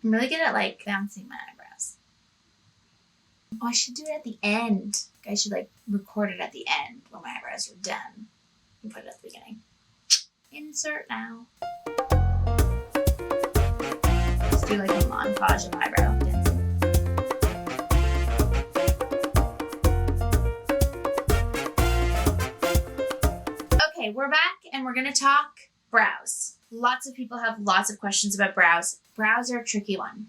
I'm really good at like bouncing my eyebrows. Oh, I should do it at the end. I should like record it at the end when my eyebrows are done and put it at the beginning. Insert now. Let's do like a montage of eyebrow dancing. Okay, we're back and we're gonna talk brows. Lots of people have lots of questions about brows. Brows are a tricky one.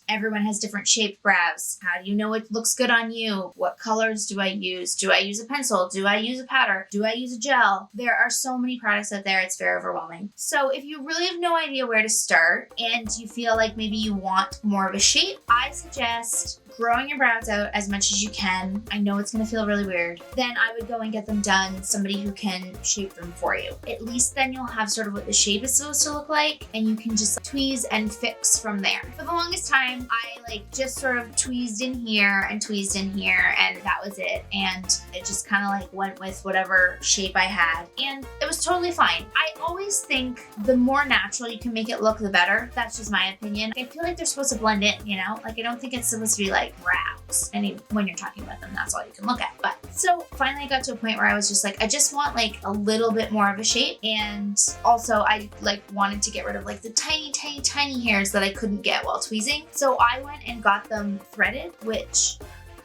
Everyone has different shaped brows. How do you know what looks good on you? What colors do I use? Do I use a pencil? Do I use a powder? Do I use a gel? There are so many products out there, it's very overwhelming. So if you really have no idea where to start and you feel like maybe you want more of a shape, I suggest growing your brows out as much as you can. I know it's gonna feel really weird. Then I would go and get them done, somebody who can shape them for you. At least then you'll have sort of what the shape is supposed to look like and you can just tweeze and fix from there. For the longest time, I like just sort of tweezed in here and tweezed in here and that was it. And it just kind of like went with whatever shape I had and it was totally fine. I always think the more natural you can make it look, the better. That's just my opinion. I feel like they're supposed to blend in, you know? Like I don't think it's supposed to be like brows. I mean, when you're talking about them, that's all you can look at. But so finally I got to a point where I was just like, I just want like a little bit more of a shape. And also I like wanted to get rid of like the tiny, tiny, tiny hairs that I couldn't get while tweezing. So I went and got them threaded, which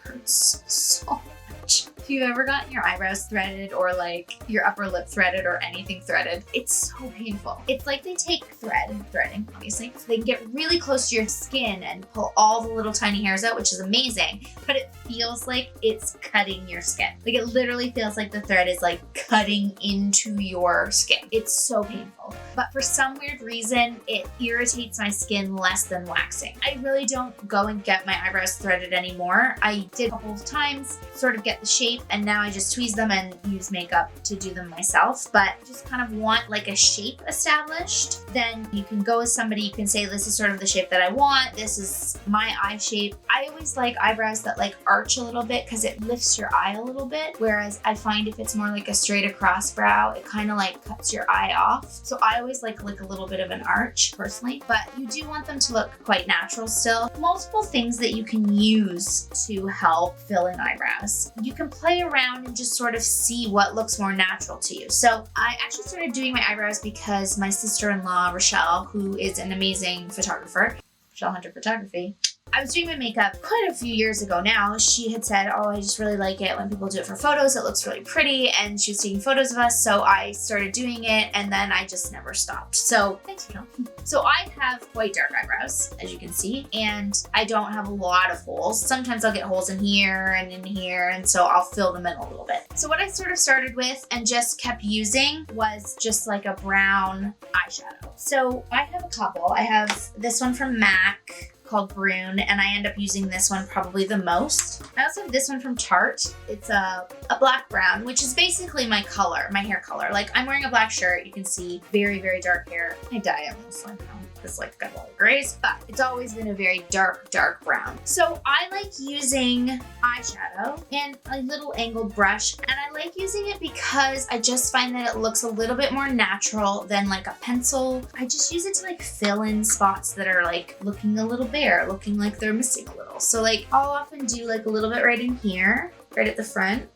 hurts so much. If you've ever gotten your eyebrows threaded or like your upper lip threaded or anything threaded, it's so painful. It's like they take thread and threading, obviously. They can get really close to your skin and pull all the little tiny hairs out, which is amazing, but it feels like it's cutting your skin. Like it literally feels like the thread is like cutting into your skin. It's so painful. But for some weird reason, it irritates my skin less than waxing. I really don't go and get my eyebrows threaded anymore. I did a couple of times, sort of get the shape, and now I just tweeze them and use makeup to do them myself. But just kind of want like a shape established. Then you can go with somebody, you can say, this is sort of the shape that I want. This is my eye shape. I always like eyebrows that like arch a little bit because it lifts your eye a little bit. Whereas I find if it's more like a straight across brow, it kind of like cuts your eye off. So I always like a little bit of an arch personally, but you do want them to look quite natural still. Multiple things that you can use to help fill in eyebrows. You can play around and just sort of see what looks more natural to you. So I actually started doing my eyebrows because my sister-in-law, Rochelle, who is an amazing photographer, Rochelle Hunter Photography, I was doing my makeup quite a few years ago now. She had said, oh, I just really like it when people do it for photos. It looks really pretty. And she was taking photos of us. So I started doing it and then I just never stopped. So thanks, Rochelle. So I have quite dark eyebrows, as you can see, and I don't have a lot of holes. Sometimes I'll get holes in here and in here. And so I'll fill them in a little bit. So what I sort of started with and just kept using was just like a brown eyeshadow. So I have a couple. I have this one from MAC called Brune, and I end up using this one probably the most. I also have this one from Tarte. It's a black brown, which is basically my color, my hair color. Like I'm wearing a black shirt, you can see very, very dark hair. I dye it most like this like got a lot of grays, but it's always been a very dark, dark brown. So I like using eyeshadow and a little angled brush, and I like using it because I just find that it looks a little bit more natural than like a pencil. I just use it to like fill in spots that are like looking a little bare, looking like they're missing a little. So like I'll often do like a little bit right in here, right at the front.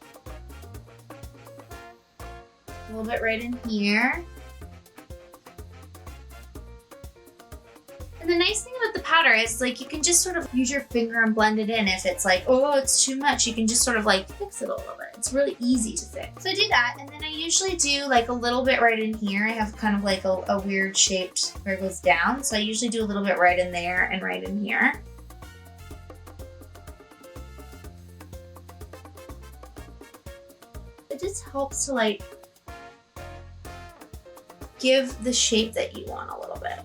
A little bit right in here. And the nice thing about the powder is like you can just sort of use your finger and blend it in. If it's like, oh, it's too much, you can just sort of like fix it a little bit. It's really easy to fix. So I do that, and then I usually do like a little bit right in here. I have kind of like a weird shaped where it goes down. So I usually do a little bit right in there and right in here. It just helps to like give the shape that you want a little bit.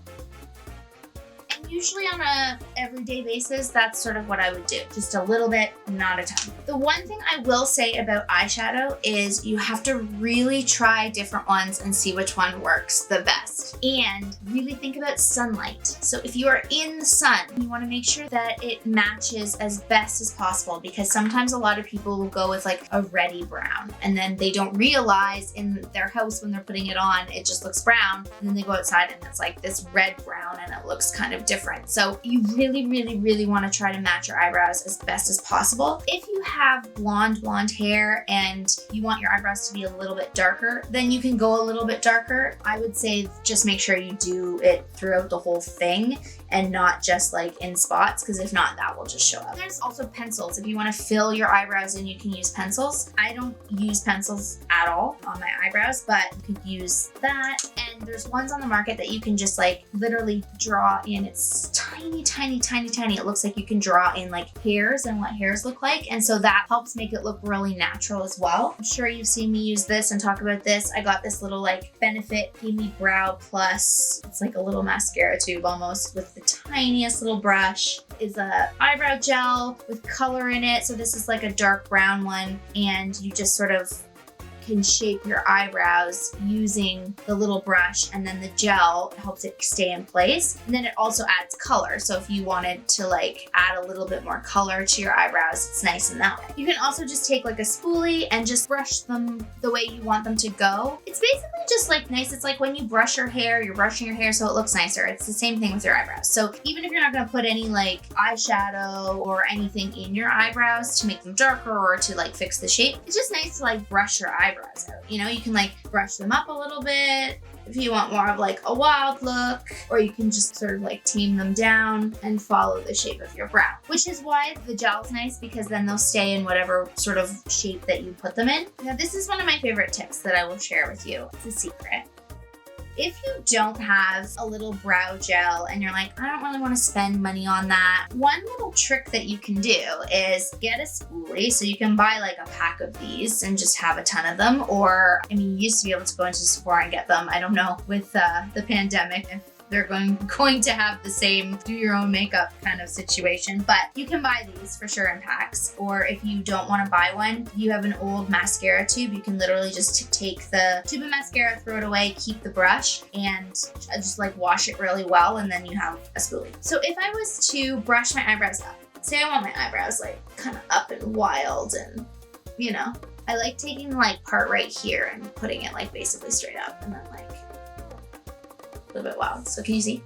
Usually on a everyday basis, that's sort of what I would do. Just a little bit, not a ton. The one thing I will say about eyeshadow is you have to really try different ones and see which one works the best. And really think about sunlight. So if you are in the sun, you want to make sure that it matches as best as possible, because sometimes a lot of people will go with like a reddy brown and then they don't realize in their house when they're putting it on, it just looks brown. And then they go outside and it's like this red brown and it looks kind of different. different. So you really want to try to match your eyebrows as best as possible. If you have blonde hair and you want your eyebrows to be a little bit darker, then you can go a little bit darker. I would say just make sure you do it throughout the whole thing and not just like in spots, because if not, that will just show up. There's also pencils. If you want to fill your eyebrows in, you can use pencils. I don't use pencils at all on my eyebrows, but you could use that. And there's ones on the market that you can just like literally draw in. It's tiny. It looks like you can draw in like hairs and what hairs look like. And so that helps make it look really natural as well. I'm sure you've seen me use this and talk about this. I got this little like Benefit Pay Me Brow Plus. It's like a little mascara tube almost with the tiniest little brush. Is a eyebrow gel with color in it. So this is like a dark brown one, and you just sort of can shape your eyebrows using the little brush, and then the gel helps it stay in place. And then it also adds color. So if you wanted to like add a little bit more color to your eyebrows, it's nice in that way. You can also just take like a spoolie and just brush them the way you want them to go. It's basically just like nice. It's like when you brush your hair, you're brushing your hair so it looks nicer. It's the same thing with your eyebrows. So even if you're not gonna put any like eyeshadow or anything in your eyebrows to make them darker or to like fix the shape, it's just nice to like brush your eyebrows out. You know, you can like brush them up a little bit if you want more of like a wild look, or you can just sort of like tame them down and follow the shape of your brow, which is why the gel's nice, because then they'll stay in whatever sort of shape that you put them in. Now, this is one of my favorite tips that I will share with you. It's a secret. If you don't have a little brow gel and you're like, I don't really want to spend money on that, one little trick that you can do is get a spoolie. So you can buy like a pack of these and just have a ton of them. Or, I mean, you used to be able to go into Sephora and get them. I don't know with the pandemic if they're going to have the same do your own makeup kind of situation, but you can buy these for sure in packs. Or if you don't want to buy one, you have an old mascara tube, you can literally just take the tube of mascara, throw it away, keep the brush, and just like wash it really well, and then you have a spoolie. So if I was to brush my eyebrows up, say I want my eyebrows like kind of up and wild, and you know, I like taking like part right here and putting it like basically straight up, and then like a little bit wild. So can you see?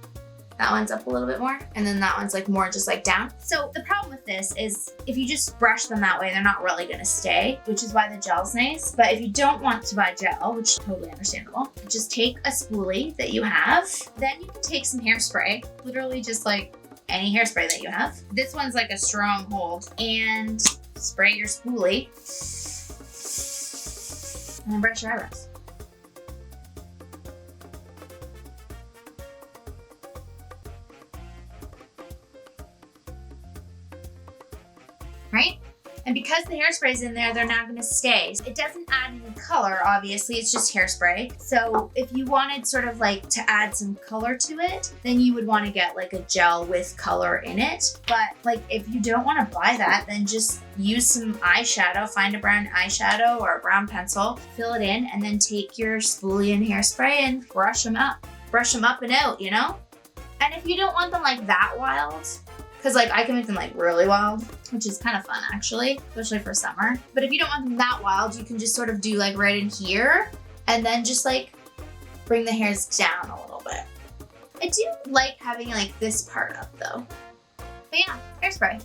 That one's up a little bit more, and then that one's like more just like down. So the problem with this is if you just brush them that way, they're not really gonna stay, which is why the gel's nice. But if you don't want to buy gel, which is totally understandable, just take a spoolie that you have. Then you can take some hairspray, literally just like any hairspray that you have. This one's like a strong hold, and spray your spoolie, and then brush your eyebrows. Right? And because the hairspray is in there, they're now gonna stay. It doesn't add any color, obviously, it's just hairspray. So if you wanted sort of like to add some color to it, then you would wanna get like a gel with color in it. But like if you don't wanna buy that, then just use some eyeshadow, find a brown eyeshadow or a brown pencil, fill it in, and then take your spoolie and hairspray and brush them up. Brush them up and out, you know? And if you don't want them like that wild, because like I can make them like really wild, which is kind of fun actually, especially for summer. But if you don't want them that wild, you can just sort of do like right in here and then just like bring the hairs down a little bit. I do like having like this part up though. But yeah, hairspray.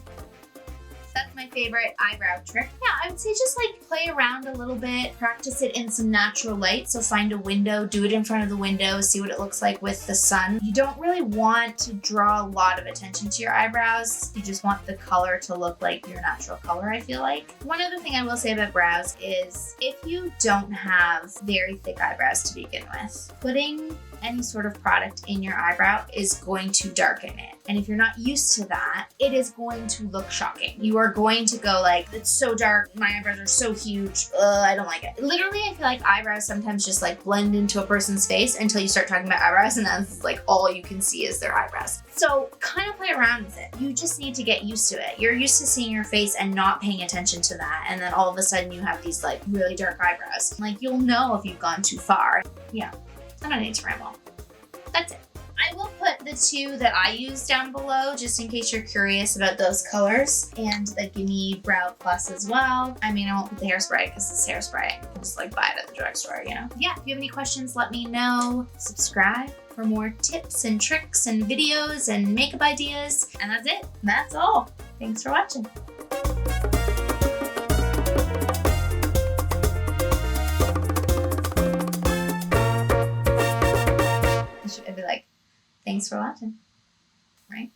That's my favorite eyebrow trick. Yeah, I would say just like play around a little bit, practice it in some natural light. So find a window, do it in front of the window, see what it looks like with the sun. You don't really want to draw a lot of attention to your eyebrows. You just want the color to look like your natural color, I feel like. One other thing I will say about brows is if you don't have very thick eyebrows to begin with, putting any sort of product in your eyebrow is going to darken it. And if you're not used to that, it is going to look shocking. You are going to go like, it's so dark, my eyebrows are so huge, I don't like it. Literally, I feel like eyebrows sometimes just like blend into a person's face until you start talking about eyebrows, and that's like all you can see is their eyebrows. So kind of play around with it. You just need to get used to it. You're used to seeing your face and not paying attention to that. And then all of a sudden you have these like really dark eyebrows. Like you'll know if you've gone too far. Yeah. I don't need to ramble. That's it. I will put the two that I use down below just in case you're curious about those colors, and the Gimme Brow Plus as well. I mean, I won't put the hairspray because it's hairspray. You can just like buy it at the drugstore, you know? Yeah, if you have any questions, let me know. Subscribe for more tips and tricks and videos and makeup ideas. And that's it. That's all. Thanks for watching. I'd be like, thanks for watching, right?